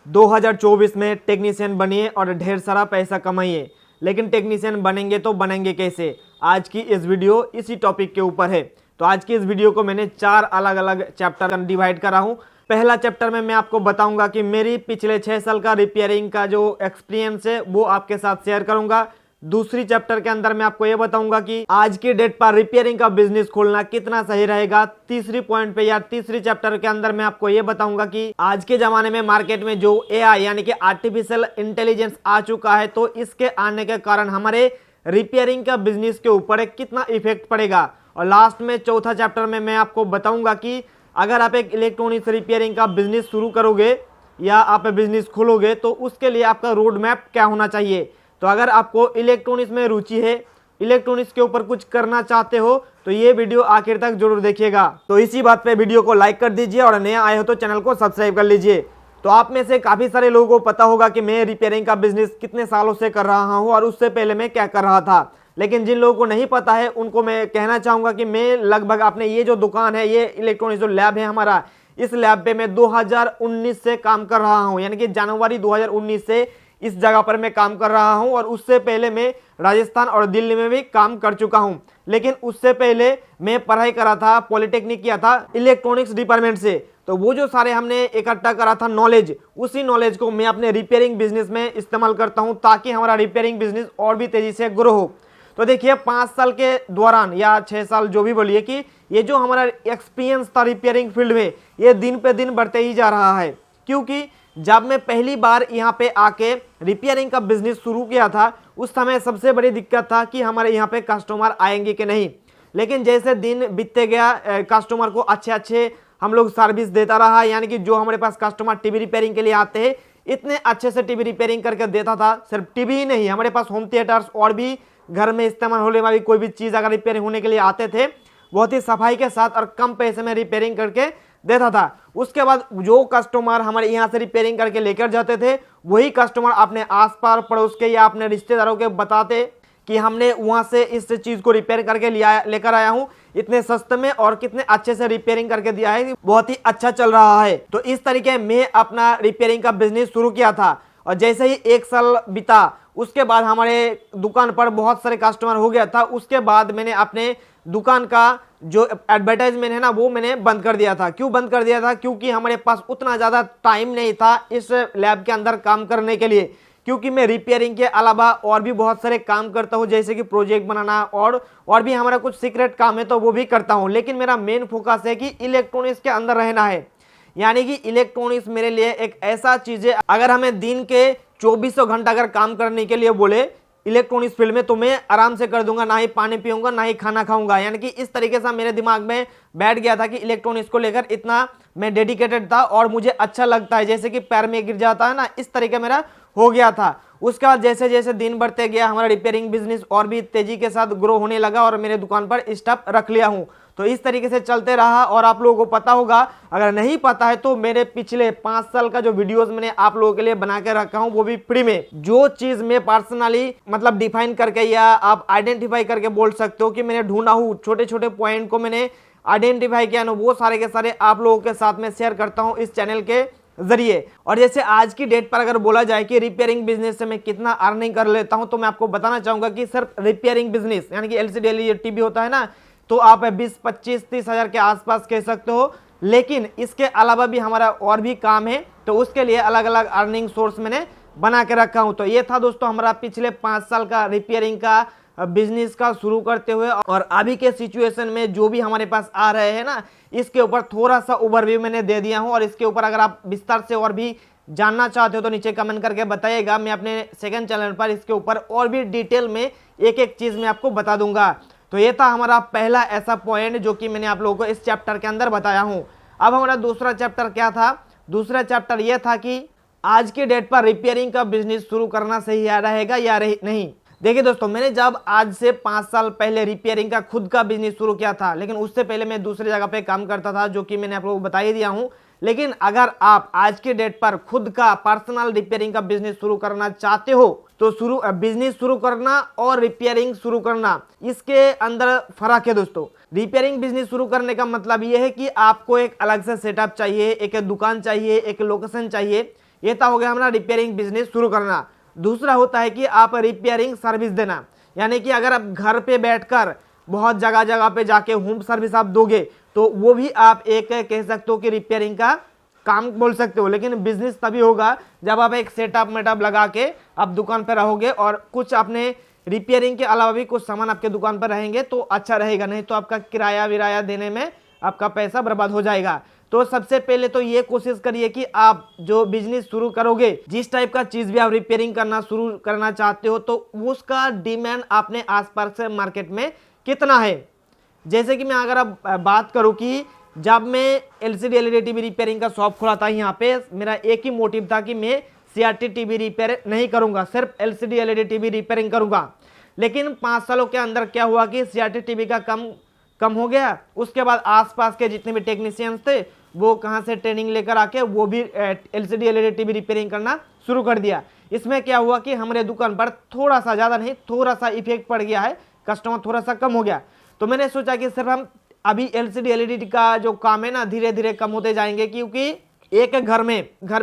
2024 में टेक्नीशियन बनिए और ढेर सारा पैसा कमाइए। लेकिन टेक्नीशियन बनेंगे तो बनेंगे कैसे? आज की इस वीडियो इसी टॉपिक के ऊपर है। तो आज की इस वीडियो को मैंने 4 अलग अलग चैप्टर में डिवाइड करा हूँ। पहला चैप्टर में मैं आपको बताऊंगा कि मेरी पिछले 6 साल का रिपेयरिंग का जो एक्सपीरियंस है वो आपके साथ शेयर करूंगा। दूसरी चैप्टर के अंदर मैं आपको ये बताऊंगा कि आज की डेट पर रिपेयरिंग का बिजनेस खोलना कितना सही रहेगा। तीसरी पॉइंट पे या तीसरी चैप्टर के अंदर मैं आपको ये बताऊंगा कि आज के जमाने में मार्केट में जो एआई यानी कि आर्टिफिशियल इंटेलिजेंस आ चुका है, तो इसके आने के कारण हमारे रिपेयरिंग का बिजनेस के ऊपर कितना इफेक्ट पड़ेगा। और लास्ट में चौथा चैप्टर में मैं आपको बताऊंगा कि अगर आप एक इलेक्ट्रॉनिक्स रिपेयरिंग का बिजनेस शुरू करोगे या आप बिजनेस खोलोगे तो उसके लिए आपका रोड मैप क्या होना चाहिए। तो अगर आपको इलेक्ट्रॉनिक्स में रुचि है, इलेक्ट्रॉनिक्स के ऊपर कुछ करना चाहते हो, तो ये वीडियो आखिर तक जरूर देखिएगा। तो इसी बात पे वीडियो को लाइक कर दीजिए और नया आए हो तो चैनल को सब्सक्राइब कर लीजिए। तो आप में से काफ़ी सारे लोगों को पता होगा कि मैं रिपेयरिंग का बिजनेस कितने सालों से कर रहा हूँ और उससे पहले मैं क्या कर रहा था। लेकिन जिन लोगों को नहीं पता है उनको मैं कहना चाहूँगा कि मैं लगभग अपने ये जो दुकान है, ये इलेक्ट्रॉनिक्स जो लैब है हमारा, इस लैब पे मैं 2019 से काम कर रहा हूँ, यानी कि जनवरी 2019 से इस जगह पर मैं काम कर रहा हूं। और उससे पहले मैं राजस्थान और दिल्ली में भी काम कर चुका हूं। लेकिन उससे पहले मैं पढ़ाई करा था, पॉलिटेक्निक किया था इलेक्ट्रॉनिक्स डिपार्टमेंट से। तो वो जो सारे हमने इकट्ठा करा था नॉलेज, उसी नॉलेज को मैं अपने रिपेयरिंग बिजनेस में इस्तेमाल करता हूं ताकि हमारा रिपेयरिंग बिजनेस और भी तेजी से ग्रो हो। तो देखिए 5 साल के दौरान या 6 साल जो भी बोलिए कि ये जो हमारा एक्सपीरियंस था रिपेयरिंग फील्ड में, ये दिन पे दिन बढ़ते ही जा रहा है। क्योंकि जब मैं पहली बार यहाँ पे आके रिपेयरिंग का बिजनेस शुरू किया था, उस समय सबसे बड़ी दिक्कत था कि हमारे यहाँ पे कस्टमर आएंगे कि नहीं। लेकिन जैसे दिन बीतते गया, कस्टमर को अच्छे अच्छे हम लोग सर्विस देता रहा, यानी कि जो हमारे पास कस्टमर टीवी रिपेयरिंग के लिए आते हैं, इतने अच्छे से टीवी रिपेयरिंग करके देता था। सिर्फ टीवी ही नहीं, हमारे पास होम थिएटर्स और भी घर में इस्तेमाल होने वाली कोई भी चीज़ अगर रिपेयरिंग होने के लिए आते थे, बहुत ही सफाई के साथ और कम पैसे में रिपेयरिंग करके देता था। उसके बाद जो कस्टमर हमारे यहाँ से रिपेयरिंग करके लेकर जाते थे, वही कस्टमर अपने आसपास पड़ोस के या अपने रिश्तेदारों के बताते कि हमने वहाँ से इस चीज़ को रिपेयर करके लेकर आया हूँ, इतने सस्ते में और कितने अच्छे से रिपेयरिंग करके दिया है, बहुत ही अच्छा चल रहा है। तो इस तरीके मैं अपना रिपेयरिंग का बिजनेस शुरू किया था। और जैसे ही 1 साल बीता, उसके बाद हमारे दुकान पर बहुत सारे कस्टमर हो गया था। उसके बाद मैंने अपने दुकान का जो एडवर्टाइजमेंट है ना, वो मैंने बंद कर दिया था। क्यों बंद कर दिया था? क्योंकि हमारे पास उतना ज़्यादा टाइम नहीं था इस लैब के अंदर काम करने के लिए। क्योंकि मैं रिपेयरिंग के अलावा और भी बहुत सारे काम करता हूँ, जैसे कि प्रोजेक्ट बनाना और भी हमारा कुछ सीक्रेट काम है तो वो भी करता हूँ। लेकिन मेरा मेन फोकस है कि इलेक्ट्रॉनिक्स के अंदर रहना है, यानी कि इलेक्ट्रॉनिक्स मेरे लिए एक ऐसा चीज़ है, अगर हमें दिन के 2400 घंटा अगर काम करने के लिए बोले इलेक्ट्रॉनिक्स फील्ड में, तो मैं आराम से कर दूंगा। ना ही पानी पीऊंगा, ना ही खाना खाऊंगा। यानी कि इस तरीके से मेरे दिमाग में बैठ गया था कि इलेक्ट्रॉनिक्स को लेकर इतना मैं डेडिकेटेड था और मुझे अच्छा लगता है, जैसे कि पैर में गिर जाता है ना, इस तरीके मेरा हो गया था। उसके बाद जैसे जैसे दिन बढ़ते गया, हमारा रिपेयरिंग बिजनेस और भी तेजी के साथ ग्रो होने लगा और मेरे दुकान पर स्टाफ रख लिया हूँ। तो इस तरीके से चलते रहा। और आप लोगों को पता होगा, अगर नहीं पता है तो मेरे पिछले 5 साल का जो वीडियोस मैंने आप लोगों के लिए बना के रखा हूं, वो भी फ्री में। जो चीज मैं पर्सनली मतलब डिफाइन करके या आप आइडेंटिफाई करके बोल सकते हो कि मैंने ढूंढा हूं, छोटे छोटे पॉइंट को मैंने आइडेंटिफाई किया ना, वो सारे के सारे आप लोगों के साथ में शेयर करता हूँ इस चैनल के जरिए। और जैसे आज की डेट पर अगर बोला जाए कि रिपेयरिंग बिजनेस से मैं कितना अर्निंग कर लेता हूं, तो मैं आपको बताना चाहूंगा कि सिर्फ रिपेयरिंग बिजनेस यानी कि एलसीडी एलईडी टीवी होता है ना, तो आप 20, 25, 30 हज़ार के आसपास कह सकते हो। लेकिन इसके अलावा भी हमारा और भी काम है, तो उसके लिए अलग अलग अर्निंग सोर्स मैंने बना के रखा हूं। तो ये था दोस्तों हमारा पिछले 5 साल का रिपेयरिंग का बिजनेस का शुरू करते हुए और अभी के सिचुएशन में जो भी हमारे पास आ रहे हैं ना, इसके ऊपर थोड़ा सा ओवरव्यू मैंने दे दिया हूँ। और इसके ऊपर अगर आप विस्तार से और भी जानना चाहते हो तो नीचे कमेंट करके बताइएगा। मैं अपने सेकंड चैनल पर इसके ऊपर और भी डिटेल में एक एक चीज़ मैं आपको बता दूंगा। तो ये था हमारा पहला ऐसा पॉइंट जो कि मैंने आप लोगों को इस चैप्टर के अंदर बताया हूं। अब हमारा दूसरा चैप्टर क्या था? दूसरा चैप्टर ये था कि आज के डेट पर रिपेयरिंग का बिजनेस शुरू करना सही रहेगा या नहीं। देखिए दोस्तों, मैंने जब आज से 5 साल पहले रिपेयरिंग का खुद का बिजनेस शुरू किया था, लेकिन उससे पहले मैं दूसरी जगह पे काम करता था, जो कि मैंने आप लोगों को बता ही दिया हूं। लेकिन अगर आप आज के डेट पर खुद का पर्सनल रिपेयरिंग का बिजनेस शुरू करना चाहते हो, तो बिजनेस शुरू करना और रिपेयरिंग शुरू करना, इसके अंदर फर्क है दोस्तों। रिपेयरिंग बिजनेस शुरू करने का मतलब यह है कि आपको एक अलग से सेटअप चाहिए, एक दुकान चाहिए, एक लोकेशन चाहिए। ये तो हो गया हमारा रिपेयरिंग बिजनेस शुरू करना। दूसरा होता है कि आप रिपेयरिंग सर्विस देना, यानी कि अगर आप घर पे बैठकर बहुत जगह जगह पे जाके होम सर्विस आप दोगे तो वो भी आप एक कह सकते हो कि रिपेयरिंग का काम बोल सकते हो। लेकिन बिजनेस तभी होगा जब आप एक सेटअप मेटअप लगा के आप दुकान पर रहोगे और कुछ अपने रिपेयरिंग के अलावा भी कुछ सामान आपके दुकान पर रहेंगे तो अच्छा रहेगा, नहीं तो आपका किराया विराया देने में आपका पैसा बर्बाद हो जाएगा। तो सबसे पहले तो ये कोशिश करिए कि आप जो बिजनेस शुरू करोगे, जिस टाइप का चीज भी आप रिपेयरिंग करना शुरू करना चाहते हो तो उसका डिमांड आपने आसपास से मार्केट में कितना है। जैसे कि मैं अगर अब बात करूं कि जब मैं LCD LED टीवी रिपेयरिंग का शॉप खोला था, यहाँ पे मेरा एक ही मोटिव था कि मैं CRT टीवी रिपेयर नहीं करूंगा, सिर्फ LCD LED टीवी रिपेयरिंग करूंगा। लेकिन 5 सालों के अंदर क्या हुआ कि CRT टीवी का कम हो गया। उसके बाद आसपास के जितने भी टेक्नीशियंस थे वो कहाँ से ट्रेनिंग लेकर आके वो भी LCD LED टीवी रिपेयरिंग करना शुरू कर दिया। इसमें क्या हुआ कि हमारे दुकान पर थोड़ा सा, ज़्यादा नहीं, थोड़ा सा इफेक्ट पड़ गया है, कस्टमर थोड़ा सा कम हो गया। तो मैंने सोचा कि सिर्फ हम अभी LCD LED का जो काम है ना धीरे धीरे कम होते जाएंगे, क्योंकि एक घर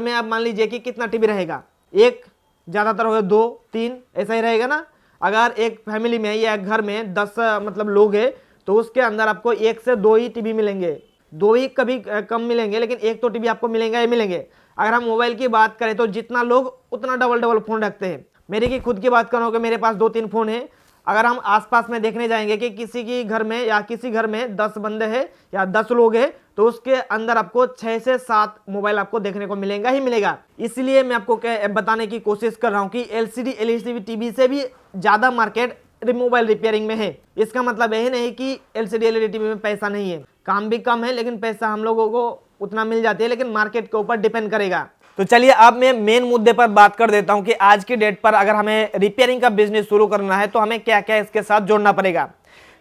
में आप मान लीजिए कि कितना टीवी रहेगा, एक ज़्यादातर होगा 2-3 ऐसा ही रहेगा ना। अगर एक फैमिली में या एक घर में 10 मतलब लोग हैं तो उसके अंदर आपको 1 से 2 ही टीवी मिलेंगे, 2 ही कभी कम मिलेंगे, लेकिन एक तो टीवी आपको मिलेंगे ही मिलेंगे। अगर हम मोबाइल की बात करें तो जितना लोग उतना डबल फोन रखते हैं। मेरी की खुद की बात करो कि मेरे पास 2-3 फोन है। अगर हम आसपास में देखने जाएंगे कि किसी की घर में या किसी घर में 10 बंदे हैं या 10 लोग हैं तो उसके अंदर आपको 6 से 7 मोबाइल आपको देखने को मिलेगा ही मिलेगा। इसलिए मैं आपको बताने की कोशिश कर रहा हूं कि LCD LED टीवी से भी ज़्यादा मार्केट मोबाइल रिपेयरिंग में है। इसका मतलब यही नहीं कि LCD LED टीवी में पैसा नहीं है, काम भी कम है लेकिन पैसा हम लोगों को उतना मिल जाती है, लेकिन मार्केट के ऊपर डिपेंड करेगा। तो चलिए अब मैं मेन मुद्दे पर बात कर देता हूं कि आज की डेट पर अगर हमें रिपेयरिंग का बिजनेस शुरू करना है तो हमें क्या क्या इसके साथ जोड़ना पड़ेगा।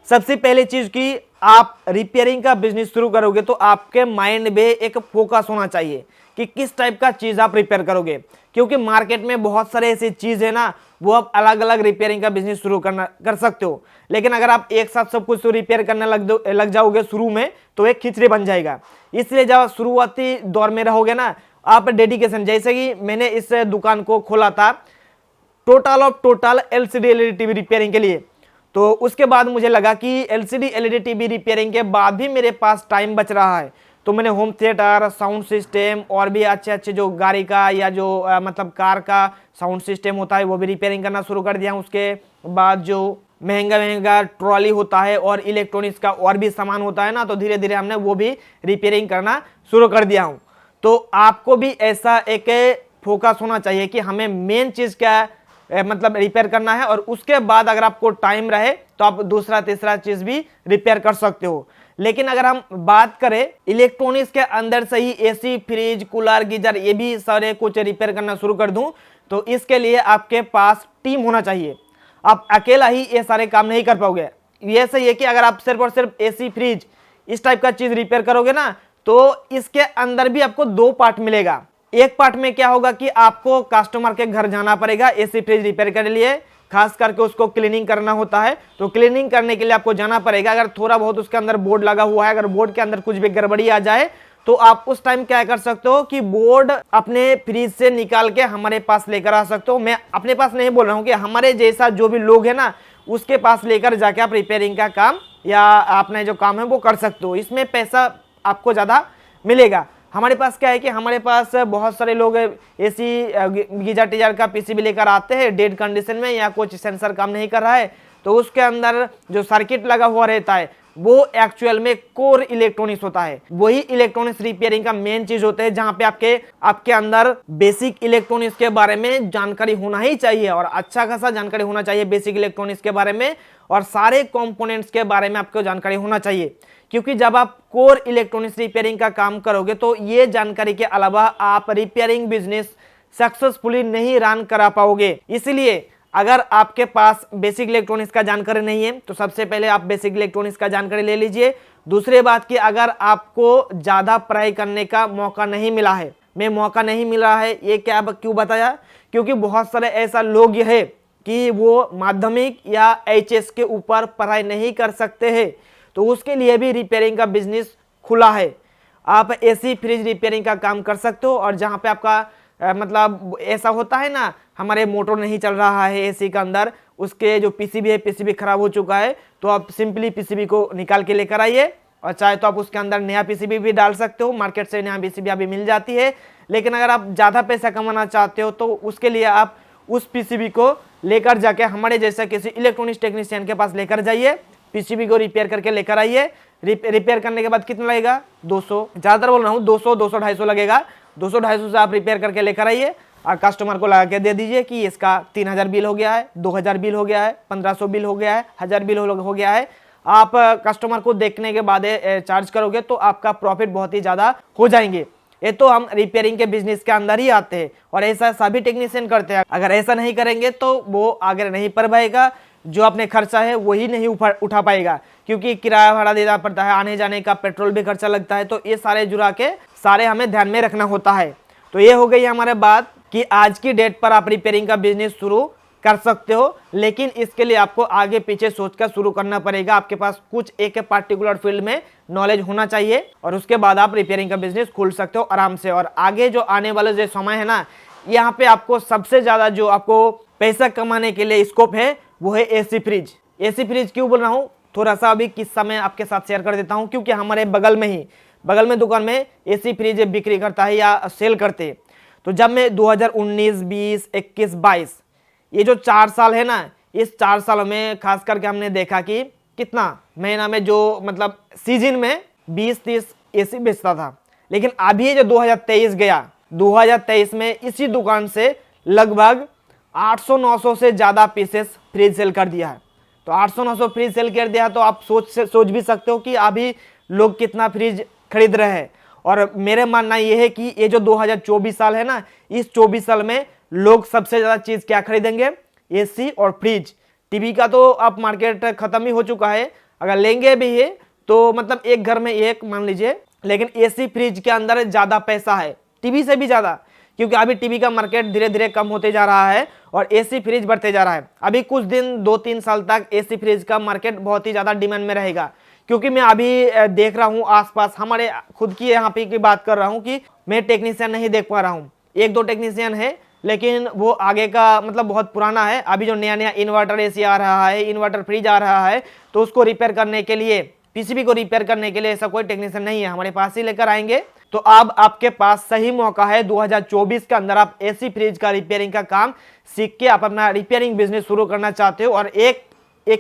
सबसे पहली चीज कि आप रिपेयरिंग का बिजनेस शुरू करोगे तो आपके माइंड में एक फोकस होना चाहिए कि किस टाइप का चीज आप रिपेयर करोगे, क्योंकि मार्केट में बहुत सारे ऐसी चीज है ना, वो आप अलग अलग रिपेयरिंग का बिजनेस शुरू कर सकते हो। लेकिन अगर आप एक साथ सब कुछ रिपेयर करने लग जाओगे शुरू में तो एक खिचड़ी बन जाएगा। इसलिए जब शुरुआती दौर में रहोगे ना, आप डेडिकेशन, जैसे कि मैंने इस दुकान को खोला था total LCD LED TV repairing के लिए, तो उसके बाद मुझे लगा कि LCD LED टीवी रिपेयरिंग के बाद भी मेरे पास टाइम बच रहा है, तो मैंने होम थिएटर, साउंड सिस्टम और भी अच्छे अच्छे जो गाड़ी का या जो मतलब कार का साउंड सिस्टम होता है वो भी रिपेयरिंग करना शुरू कर दिया। उसके बाद जो महंगा ट्रॉली होता है और इलेक्ट्रॉनिक्स का और भी सामान होता है ना, तो धीरे धीरे हमने वो भी रिपेयरिंग करना शुरू कर दिया हूँ। तो आपको भी ऐसा एक फोकस होना चाहिए कि हमें मेन चीज क्या मतलब रिपेयर करना है, और उसके बाद अगर आपको टाइम रहे तो आप दूसरा तीसरा चीज भी रिपेयर कर सकते हो। लेकिन अगर हम बात करें इलेक्ट्रॉनिक्स के अंदर से ही AC, फ्रिज, कूलर, गीजर ये भी सारे कुछ रिपेयर करना शुरू कर दूं तो इसके लिए आपके पास टीम होना चाहिए। आप अकेला ही ये सारे काम नहीं कर पाओगे। ये सही है कि अगर आप सिर्फ और सिर्फ AC, फ्रिज इस टाइप का चीज रिपेयर करोगे ना तो इसके अंदर भी आपको 2 पार्ट मिलेगा। एक पार्ट में क्या होगा कि आपको कस्टमर के घर जाना पड़ेगा AC, फ्रिज रिपेयर करने के लिए, खास करके उसको क्लीनिंग करना होता है, तो क्लीनिंग करने के लिए आपको जाना पड़ेगा। अगर थोड़ा बहुत उसके अंदर बोर्ड लगा हुआ है, अगर बोर्ड के अंदर कुछ भी गड़बड़ी आ जाए तो आप उस टाइम क्या कर सकते हो कि बोर्ड अपने फ्रिज से निकाल के हमारे पास लेकर आ सकते हो। मैं अपने पास नहीं बोल रहा हूँ, कि हमारे जैसा जो भी लोग है ना उसके पास लेकर जाके आप रिपेयरिंग का काम या अपने जो काम है वो कर सकते हो। इसमें पैसा आपको ज़्यादा मिलेगा। हमारे पास क्या है कि हमारे पास बहुत सारे लोग AC, गीजर टीजर का PCB लेकर आते हैं डेड कंडीशन में, या कुछ सेंसर काम नहीं कर रहा है तो उसके अंदर जो सर्किट लगा हुआ रहता है वो एक्चुअल में कोर इलेक्ट्रॉनिक्स होता है। वही इलेक्ट्रॉनिक्स रिपेयरिंग का मेन चीज होता है, जहां पे आपके अंदर बेसिक इलेक्ट्रॉनिक्स के बारे में जानकारी होना ही चाहिए, और अच्छा खासा जानकारी होना चाहिए बेसिक इलेक्ट्रॉनिक्स के बारे में, और सारे कंपोनेंट्स के बारे में आपको जानकारी होना चाहिए। क्योंकि जब आप कोर इलेक्ट्रॉनिक्स रिपेयरिंग का काम करोगे तो ये जानकारी के अलावा आप रिपेयरिंग बिजनेस सक्सेसफुली नहीं रन करा पाओगे। इसलिए अगर आपके पास बेसिक इलेक्ट्रॉनिक्स का जानकारी नहीं है तो सबसे पहले आप बेसिक इलेक्ट्रॉनिक्स का जानकारी ले लीजिए। दूसरी बात कि अगर आपको ज्यादा पढ़ाई करने का मौका नहीं मिला है, मैं मौका नहीं मिल रहा है ये क्या क्यों बताया, क्योंकि बहुत सारे ऐसा लोग ये है कि वो माध्यमिक या HS के ऊपर पढ़ाई नहीं कर सकते हैं, तो उसके लिए भी रिपेयरिंग का बिजनेस खुला है। आप AC, फ्रिज रिपेयरिंग का काम कर सकते हो, और जहां पे आपका मतलब ऐसा होता है ना, हमारे मोटर नहीं चल रहा है एसी के अंदर, उसके जो पीसीबी है पीसीबी खराब हो चुका है, तो आप सिंपली पीसीबी को निकाल के लेकर आइए, और चाहे तो आप उसके अंदर नया पीसीबी भी डाल सकते हो, मार्केट से नया पीसीबी अभी मिल जाती है। लेकिन अगर आप ज़्यादा पैसा कमाना चाहते हो तो उसके लिए आप उस पीसीबी को लेकर जाके हमारे जैसा किसी इलेक्ट्रॉनिक्स टेक्नीशियन के पास लेकर जाइए, पीसीबी को रिपेयर करके लेकर आइए। रिपेयर करने के बाद कितना लगेगा, 200, ज़्यादातर बोल रहा हूँ 200 200 लगेगा, 200 से आप रिपेयर करके लेकर आइए और कस्टमर को लगा के दे दीजिए कि इसका 3000 बिल हो गया है, 2000 बिल हो गया है, 1500 बिल हो गया है, 1000 बिल हो गया है। आप कस्टमर को देखने के बाद चार्ज करोगे तो आपका प्रॉफिट बहुत ही ज़्यादा हो जाएंगे। ये तो हम रिपेयरिंग के बिजनेस के अंदर ही आते हैं और ऐसा सभी टेक्नीशियन करते हैं। अगर ऐसा नहीं करेंगे तो वो आगे नहीं बढ़ पाएगा, जो अपने खर्चा है वही नहीं उठा पाएगा, क्योंकि किराया भाड़ा देना पड़ता है, आने जाने का पेट्रोल भी खर्चा लगता है, तो ये सारे जुड़ा के सारे हमें ध्यान में रखना होता है। तो ये हो गई हमारे बात कि आज की डेट पर आप रिपेयरिंग का बिजनेस शुरू कर सकते हो, लेकिन इसके लिए आपको आगे पीछे सोचकर शुरू करना पड़ेगा। आपके पास कुछ एक पर्टिकुलर फील्ड में नॉलेज होना चाहिए और उसके बाद आप रिपेयरिंग का बिजनेस खोल सकते हो आराम से। और आगे जो आने वाला जो समय है ना, यहाँ पे आपको सबसे ज्यादा जो आपको पैसा कमाने के लिए स्कोप है वो है एसी फ्रिज। एसी फ्रिज क्यों बोल रहा हूँ, थोड़ा सा अभी किस्सा मैं आपके साथ शेयर कर देता हूँ, क्योंकि हमारे बगल में दुकान में एसी फ्रिज बिक्री करता है या सेल करते हैं। तो जब मैं 2019, 20, 21, 22 ये जो 4 साल है ना, इस 4 सालों में खास करके हमने देखा कि कितना महीना में जो मतलब सीजन में 20-30 एसी बेचता था। लेकिन अभी ये जो 2023 गया, 2023 में इसी दुकान से लगभग 800-900 से ज़्यादा पीसेस फ्रिज सेल कर दिया है। तो 800-900 फ्रिज सेल कर दिया, तो आप सोच भी सकते हो कि अभी लोग कितना फ्रिज खरीद रहे हैं। और मेरे मानना ये है कि ये जो 2024 साल है ना, इस 24 साल में लोग सबसे ज़्यादा चीज़ क्या खरीदेंगे, एसी और फ्रिज। टीवी का तो अब मार्केट खत्म ही हो चुका है, अगर लेंगे भी है तो मतलब एक घर में एक मान लीजिए, लेकिन एसी फ्रिज के अंदर ज़्यादा पैसा है टीवी से भी ज़्यादा, क्योंकि अभी टीवी का मार्केट धीरे धीरे कम होते जा रहा है और एसी फ्रिज बढ़ते जा रहा है। अभी कुछ दिन 2-3 साल तक एसी फ्रिज का मार्केट बहुत ही ज़्यादा डिमांड में रहेगा, क्योंकि मैं अभी देख रहा हूँ आसपास, हमारे खुद की यहाँ पे की बात कर रहा हूँ कि मैं टेक्नीशियन नहीं देख पा रहा हूँ। 1-2 टेक्नीशियन है, लेकिन वो आगे का मतलब बहुत पुराना है। अभी जो नया नया इन्वर्टर एसी आ रहा है, इन्वर्टर फ्रिज आ रहा है, तो उसको रिपेयर करने के लिए, पीसीबी को रिपेयर करने के लिए ऐसा कोई टेक्नीशियन नहीं है, हमारे पास ही लेकर आएंगे। तो अब आपके पास सही मौका है, 2024 के अंदर आप एसी फ्रिज का रिपेयरिंग का काम सीख के आप अपना रिपेयरिंग बिजनेस शुरू करना चाहते हो। और एक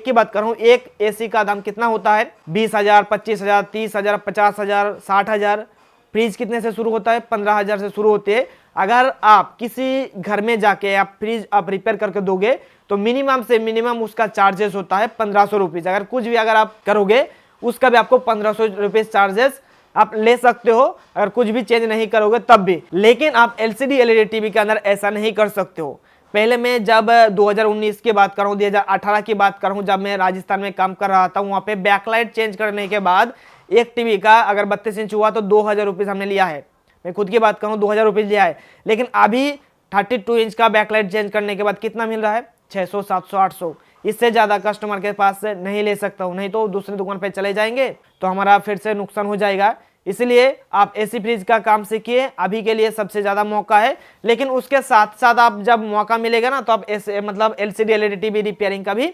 की बात करूं, एक एसी का दाम कितना होता है, 20,000, 25,000, 30,000, 50,000, 60,000। फ्रिज कितने से शुरू होता है, 15,000 से शुरू होते हैं। अगर आप किसी घर में जाके आप फ्रिज आप रिपेयर करके दोगे तो मिनिमम से मिनिमम उसका चार्जेस होता है 1500 रुपीज़। अगर कुछ भी अगर आप करोगे उसका भी आपको 1500 रुपीज़ चार्जेस आप ले सकते हो, अगर कुछ भी चेंज नहीं करोगे तब भी। लेकिन आप एलसीडी एलईडी टीवी के अंदर ऐसा नहीं कर सकते हो। पहले मैं जब 2019 की बात कर रहा हूँ, 2018 की बात कर रहा हूँ, जब मैं राजस्थान में काम कर रहा था, वहाँ पे बैकलाइट चेंज करने के बाद एक टीवी का अगर 32 इंच हुआ तो 2000 रुपीज़ हमने लिया है। मैं खुद की बात करूँ 2000 रुपीज़ लिया है। लेकिन अभी 32 इंच का बैकलाइट चेंज करने के बाद कितना मिल रहा है, 600, 700, 800। इससे ज़्यादा कस्टमर के पास से नहीं ले सकता हूँ, नहीं तो दूसरी दुकान पे चले जाएंगे तो हमारा फिर से नुकसान हो जाएगा। इसलिए आप एसी फ्रिज का काम सीखिए, अभी के लिए सबसे ज़्यादा मौका है। लेकिन उसके साथ साथ आप जब मौका मिलेगा ना, तो आप मतलब एलसीडी एलईडी टीवी रिपेयरिंग का भी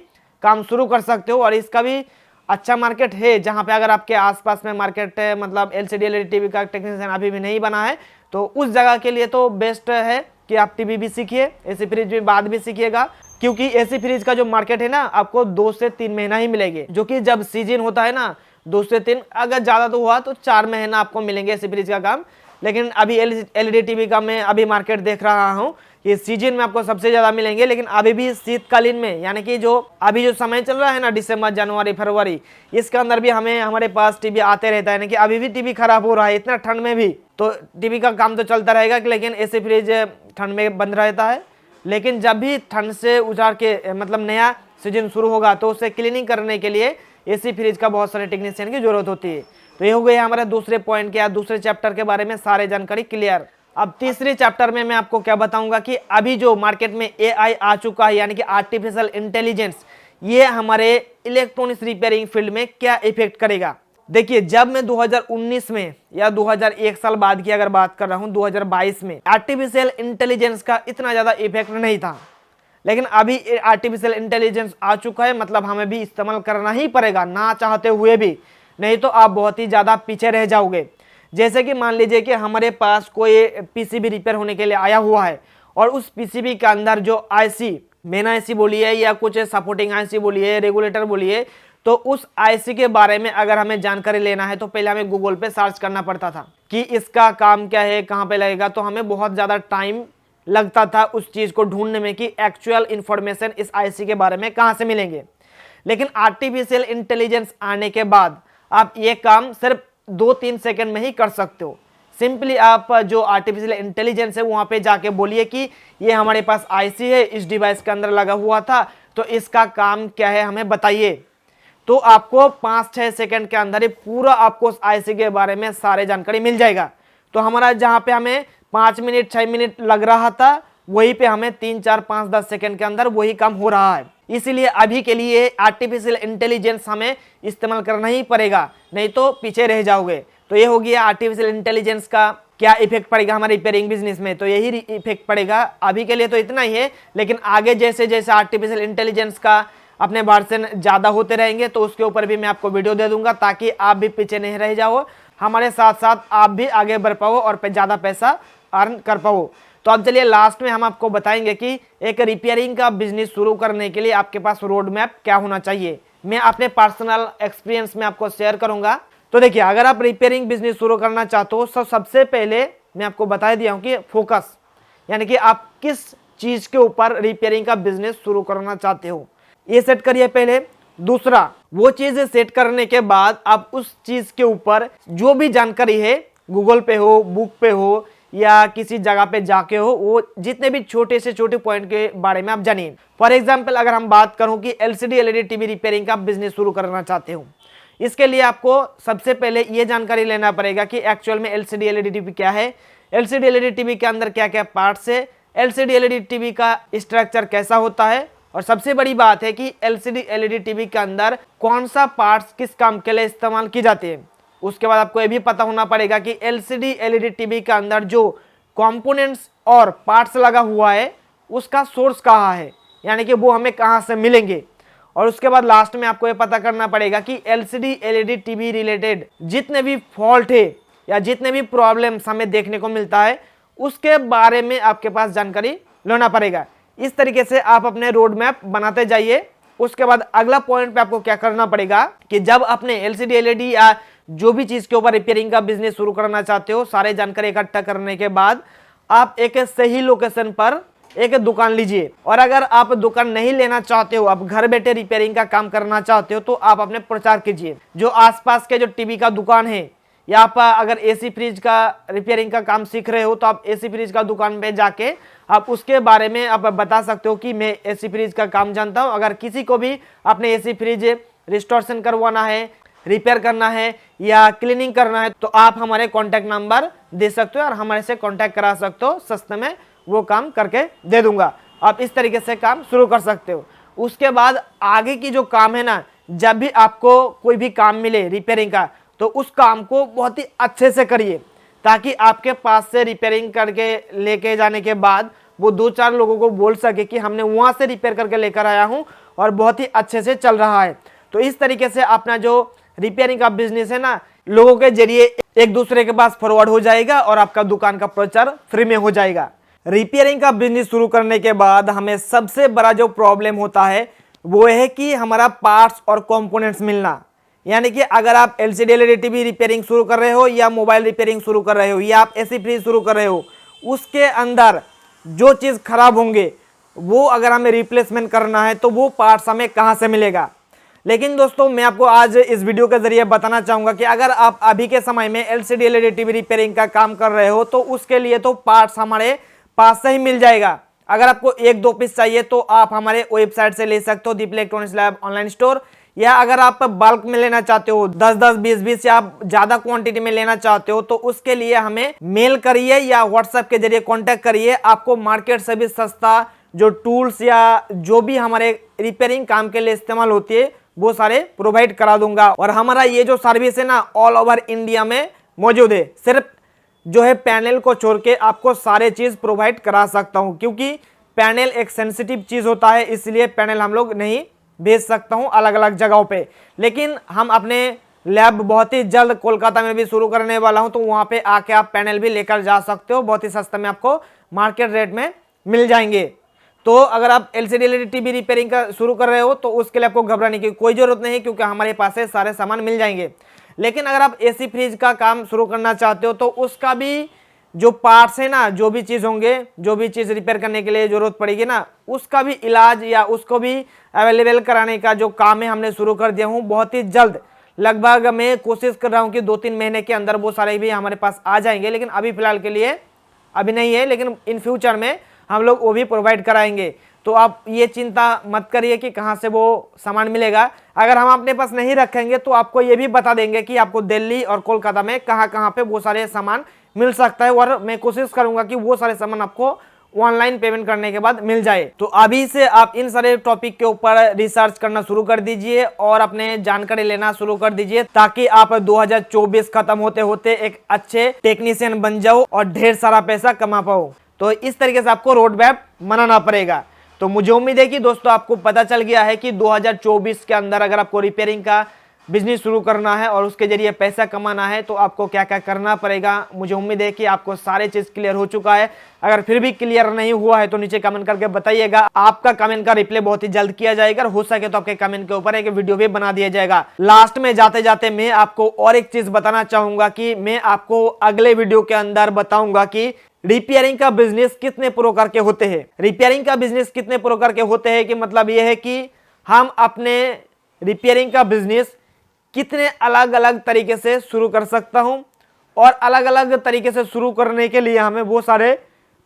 काम शुरू कर सकते हो। और इसका भी अच्छा मार्केट है, जहाँ पे अगर आपके आसपास में मार्केट मतलब एलसीडी एलईडी टीवी का टेक्नीशियन अभी भी नहीं बना है, तो उस जगह के लिए तो बेस्ट है कि आप टीवी भी सीखिए, एसी फ्रिज भी बाद भी सीखिएगा। क्योंकि एसी फ्रिज का जो मार्केट है ना, आपको 2 से 3 महीना ही मिलेंगे, जो कि जब सीजन होता है ना 2 से 3, अगर ज़्यादा तो हुआ तो 4 महीना आपको मिलेंगे एसी फ्रिज का काम। लेकिन अभी एलईडी टीवी का मैं अभी मार्केट देख रहा हूँ, ये सीजन में आपको सबसे ज़्यादा मिलेंगे। लेकिन अभी भी शीतकालीन में, यानी कि जो अभी जो समय चल रहा है ना, दिसंबर, जनवरी, फरवरी, इसके अंदर भी हमारे पास टीवी आते रहता है। यानी कि अभी भी टीवी खराब हो रहा है, इतना ठंड में भी, तो टीवी का काम तो चलता रहेगा। लेकिन एसी फ्रिज ठंड में बंद रहता है। लेकिन जब भी ठंड से उजार के मतलब नया सीजन शुरू होगा, तो उसे क्लीनिंग करने के लिए एसी फ्रिज का बहुत सारे टेक्नीशियन की जरूरत होती है। तो ये हो गया हमारे दूसरे पॉइंट के या दूसरे चैप्टर के बारे में सारे जानकारी क्लियर। अब तीसरे चैप्टर में मैं आपको क्या बताऊंगा कि अभी जो मार्केट में एआई आ चुका है, यानी कि आर्टिफिशियल इंटेलिजेंस, ये हमारे इलेक्ट्रॉनिक्स रिपेयरिंग फील्ड में क्या इफेक्ट करेगा। देखिए, जब मैं 2019 में या 2001 साल बाद की अगर बात कर रहा हूं, 2022 में आर्टिफिशियल इंटेलिजेंस का इतना ज़्यादा इफेक्ट नहीं था, लेकिन अभी आर्टिफिशियल इंटेलिजेंस आ चुका है, मतलब हमें भी इस्तेमाल करना ही पड़ेगा ना चाहते हुए भी, नहीं तो आप बहुत ही ज़्यादा पीछे रह जाओगे। जैसे कि मान लीजिए कि हमारे पास कोई पीसीबी रिपेयर होने के लिए आया हुआ है और उस पीसीबी के अंदर जो आईसी, मेन आईसी बोलिए या कुछ सपोर्टिंग आईसी बोलिए, रेगुलेटर बोलिए, तो उस आईसी के बारे में अगर हमें जानकारी लेना है तो पहले हमें गूगल पे सर्च करना पड़ता था कि इसका काम क्या है, कहाँ पे लगेगा, तो हमें बहुत ज़्यादा टाइम लगता था उस चीज़ को ढूंढने में कि एक्चुअल इंफॉर्मेशन इस आईसी के बारे में कहाँ से मिलेंगे। लेकिन आर्टिफिशियल इंटेलिजेंस आने के बाद आप ये काम सिर्फ 2-3 सेकंड में ही कर सकते हो। सिंपली आप जो आर्टिफिशियल इंटेलिजेंस है वहाँ पे जाके बोलिए कि ये हमारे पास आईसी है, इस डिवाइस के अंदर लगा हुआ था, तो इसका काम क्या है हमें बताइए। तो आपको 5-6 सेकंड के अंदर ही पूरा आपको उस आईसी के बारे में सारे जानकारी मिल जाएगा। तो हमारा जहाँ पे हमें 5 मिनट 6 मिनट लग रहा था, वहीं पे हमें 3, 4, 5, 10 सेकंड के अंदर वही काम हो रहा है। इसीलिए अभी के लिए आर्टिफिशियल इंटेलिजेंस हमें इस्तेमाल करना ही पड़ेगा, नहीं तो पीछे रह जाओगे। तो ये हो गया आर्टिफिशियल इंटेलिजेंस का क्या इफेक्ट पड़ेगा हमारे रिपेयरिंग बिजनेस में, तो यही इफेक्ट पड़ेगा। अभी के लिए तो इतना ही है, लेकिन आगे जैसे जैसे आर्टिफिशियल इंटेलिजेंस का अपने वर्जन ज़्यादा होते रहेंगे तो उसके ऊपर भी मैं आपको वीडियो दे दूंगा, ताकि आप भी पीछे नहीं रह जाओ, हमारे साथ साथ आप भी आगे बढ़ पाओ और ज़्यादा पैसा अर्न कर पाओ। तो अब चलिए लास्ट में हम आपको बताएंगे कि एक रिपेयरिंग का बिजनेस शुरू करने के लिए आपके पास रोड मैप क्या होना चाहिए। मैं अपने पर्सनल एक्सपीरियंस में आपको शेयर करूंगा। तो देखिए, अगर आप रिपेयरिंग बिजनेस शुरू करना चाहते हो तो सबसे पहले मैं आपको बता दिया हूँ कि फोकस, यानी कि आप किस चीज़ के ऊपर रिपेयरिंग का बिजनेस शुरू करना चाहते हो, ये सेट करिए पहले। दूसरा, वो चीज़ सेट करने के बाद आप उस चीज़ के ऊपर जो भी जानकारी है, गूगल पे हो, बुक पे हो या किसी जगह पे जाके हो, वो जितने भी छोटे से छोटे पॉइंट के बारे में आप जानिए। फॉर एग्जांपल अगर हम बात करूं कि एलसीडी एलईडी टीवी रिपेयरिंग का बिजनेस शुरू करना चाहते हो, इसके लिए आपको सबसे पहले ये जानकारी लेना पड़ेगा कि एक्चुअल में एलसीडी एलईडी टीवी क्या है, एलसीडी एलईडी टीवी के अंदर क्या क्या पार्ट्स है, एलसीडी एलईडी टीवी का स्ट्रक्चर कैसा होता है, और सबसे बड़ी बात है कि एलसीडी एलईडी टीवी के अंदर कौन सा पार्ट्स किस काम के लिए इस्तेमाल की जाती है। उसके बाद आपको ये भी पता होना पड़ेगा कि एलसीडी एलईडी टीवी के अंदर जो कंपोनेंट्स और पार्ट्स लगा हुआ है उसका सोर्स कहाँ है, यानी कि वो हमें कहाँ से मिलेंगे। और उसके बाद लास्ट में आपको ये पता करना पड़ेगा कि एलसीडी एलईडी टीवी रिलेटेड जितने भी फॉल्ट है या जितने भी प्रॉब्लम्स हमें देखने को मिलता है उसके बारे में आपके पास जानकारी लेना पड़ेगा। इस तरीके से आप अपने रोड मैप बनाते जाइए। उसके बाद अगला पॉइंट पे आपको क्या करना पड़ेगा कि जब अपने एलसीडी एलईडी या जो भी चीज के ऊपर रिपेयरिंग का बिजनेस शुरू करना चाहते हो, सारे जानकारी इकट्ठा करने के बाद आप एक सही लोकेशन पर एक दुकान लीजिए। और अगर आप दुकान नहीं लेना चाहते हो, आप घर बैठे रिपेयरिंग का काम करना चाहते हो, तो आप अपने प्रचार कीजिए। जो आसपास के जो टीवी का दुकान है, या आप अगर एसी फ्रिज का रिपेयरिंग का काम सीख रहे हो तो आप एसी फ्रिज का दुकान पे जाके आप उसके बारे में आप बता सकते हो कि मैं एसी फ्रिज का काम जानता हूँ। अगर किसी को भी अपने एसी फ्रिज रिस्टोरेशन करवाना है, रिपेयर करना है या क्लीनिंग करना है, तो आप हमारे कॉन्टैक्ट नंबर दे सकते हो और हमारे से कॉन्टैक्ट करा सकते हो, सस्ते में वो काम करके दे दूंगा। आप इस तरीके से काम शुरू कर सकते हो। उसके बाद आगे की जो काम है ना, जब भी आपको कोई भी काम मिले रिपेयरिंग का, तो उस काम को बहुत ही अच्छे से करिए, ताकि आपके पास से रिपेयरिंग करके लेके जाने के बाद वो 2-4 लोगों को बोल सके कि हमने वहाँ से रिपेयर करके लेकर आया हूँ और बहुत ही अच्छे से चल रहा है। तो इस तरीके से अपना जो रिपेयरिंग का बिजनेस है ना, लोगों के जरिए एक दूसरे के पास फॉरवर्ड हो जाएगा और आपका दुकान का प्रचार फ्री में हो जाएगा। रिपेयरिंग का बिजनेस शुरू करने के बाद हमें सबसे बड़ा जो प्रॉब्लम होता है वो है कि हमारा पार्ट्स और कंपोनेंट्स मिलना। यानी कि अगर आप एलसीडी एलईडी टीवी रिपेयरिंग शुरू कर रहे हो या मोबाइल रिपेयरिंग शुरू कर रहे हो या आप एसी फ्रिज शुरू कर रहे हो, उसके अंदर जो चीज़ खराब होंगे वो अगर हमें रिप्लेसमेंट करना है तो वो पार्ट्स हमें कहाँ से मिलेगा। लेकिन दोस्तों, मैं आपको आज इस वीडियो के जरिए बताना चाहूँगा कि अगर आप अभी के समय में एलसीडी एलईडी टीवी रिपेयरिंग का काम कर रहे हो तो उसके लिए तो पार्ट्स हमारे पास से ही मिल जाएगा। अगर आपको 1-2 पीस चाहिए तो आप हमारे वेबसाइट से ले सकते हो, दीप इलेक्ट्रॉनिक्स लैब ऑनलाइन स्टोर। या अगर आप बल्क में लेना चाहते हो, 10-10, 20-20 या आप ज्यादा क्वांटिटी में लेना चाहते हो, तो उसके लिए हमें मेल करिए या व्हाट्सएप के जरिए कांटेक्ट करिए। आपको मार्केट से भी सस्ता जो टूल्स या जो भी हमारे रिपेयरिंग काम के लिए इस्तेमाल होती है वो सारे प्रोवाइड करा दूंगा। और हमारा ये जो सर्विस है ना ऑल ओवर इंडिया में मौजूद है। सिर्फ जो है पैनल को छोड़ के आपको सारे चीज प्रोवाइड करा सकता हूं, क्योंकि पैनल एक सेंसिटिव चीज होता है, इसलिए पैनल हम लोग नहीं भेज सकता हूं अलग अलग जगहों पे। लेकिन हम अपने लैब बहुत ही जल्द कोलकाता में भी शुरू करने वाला हूं, तो वहां पे आके आप पैनल भी लेकर जा सकते हो, बहुत ही सस्ते में आपको मार्केट रेट में मिल जाएंगे। तो अगर आप एलसीडी एलईडी टीवी रिपेयरिंग का शुरू कर रहे हो तो उसके लिए आपको घबराने की कोई जरूरत नहीं, क्योंकि हमारे पास से सारे सामान मिल जाएंगे। लेकिन अगर आप एसी फ्रिज का काम शुरू करना चाहते हो तो उसका भी जो पार्ट्स है ना, जो भी चीज़ होंगे, जो भी चीज़ रिपेयर करने के लिए जरूरत पड़ेगी ना, उसका भी इलाज या उसको भी अवेलेबल कराने का जो काम है हमने शुरू कर दिया हूँ बहुत ही जल्द। लगभग मैं कोशिश कर रहा हूँ कि 2-3 महीने के अंदर वो सारे भी हमारे पास आ जाएंगे। लेकिन अभी फिलहाल के लिए अभी नहीं है, लेकिन इन फ्यूचर में हम लोग वो भी प्रोवाइड कराएंगे। तो आप ये चिंता मत करिए कि कहाँ से वो सामान मिलेगा। अगर हम अपने पास नहीं रखेंगे तो आपको ये भी बता देंगे कि आपको दिल्ली और कोलकाता में कहाँ कहाँ पे वो सारे सामान मिल सकता है, और मैं कोशिश करूंगा कि वो सारे सामान आपको ऑनलाइन पेमेंट करने के बाद मिल जाए। तो अभी से आप इन सारे टॉपिक के ऊपर रिसर्च करना शुरू कर दीजिए और अपने जानकारी लेना शुरू कर दीजिए, ताकि आप 2024 खत्म होते होते एक अच्छे टेक्नीशियन बन जाओ और ढेर सारा पैसा कमा पाओ। तो इस तरीके से आपको रोड मैप बनाना पड़ेगा। तो मुझे उम्मीद है कि दोस्तों आपको पता चल गया है कि 2024 के अंदर अगर आपको रिपेयरिंग का बिजनेस शुरू करना है और उसके जरिए पैसा कमाना है तो आपको क्या क्या करना पड़ेगा। मुझे उम्मीद है कि आपको सारे चीज क्लियर हो चुका है। अगर फिर भी क्लियर नहीं हुआ है तो नीचे कमेंट करके बताइएगा, आपका कमेंट का रिप्लाई बहुत ही जल्द किया जाएगा। हो सके तो आपके कमेंट के ऊपर एक वीडियो भी बना दिया जाएगा। लास्ट में जाते जाते मैं आपको और एक चीज बताना चाहूंगा कि मैं आपको अगले वीडियो के अंदर बताऊंगा कि रिपेयरिंग का बिजनेस कितने प्रकार के होते हैं। रिपेयरिंग का बिजनेस कितने प्रकार के होते हैं कि मतलब यह है कि हम अपने रिपेयरिंग का बिजनेस कितने अलग अलग तरीके से शुरू कर सकता हूं, और अलग अलग तरीके से शुरू करने के लिए हमें वो सारे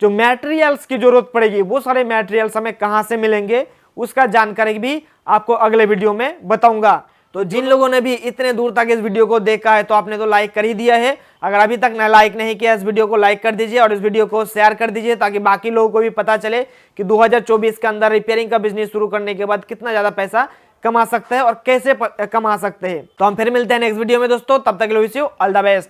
जो मटेरियल्स की जरूरत पड़ेगी, वो सारे मटेरियल्स हमें कहां से मिलेंगे, उसका जानकारी भी आपको अगले वीडियो में बताऊंगा। तो जिन लोगों ने भी इतने दूर तक इस वीडियो को देखा है तो आपने तो लाइक कर ही दिया है। अगर अभी तक ना लाइक नहीं किया इस वीडियो को लाइक कर दीजिए और इस वीडियो को शेयर कर दीजिए, ताकि बाकी लोगों को भी पता चले कि 2024 के अंदर रिपेयरिंग का बिजनेस शुरू करने के बाद कितना ज्यादा पैसा कमा सकते हैं और कैसे कमा सकते हैं। तो हम फिर मिलते हैं नेक्स्ट वीडियो में दोस्तों, तब तक के लिए wish you all the best.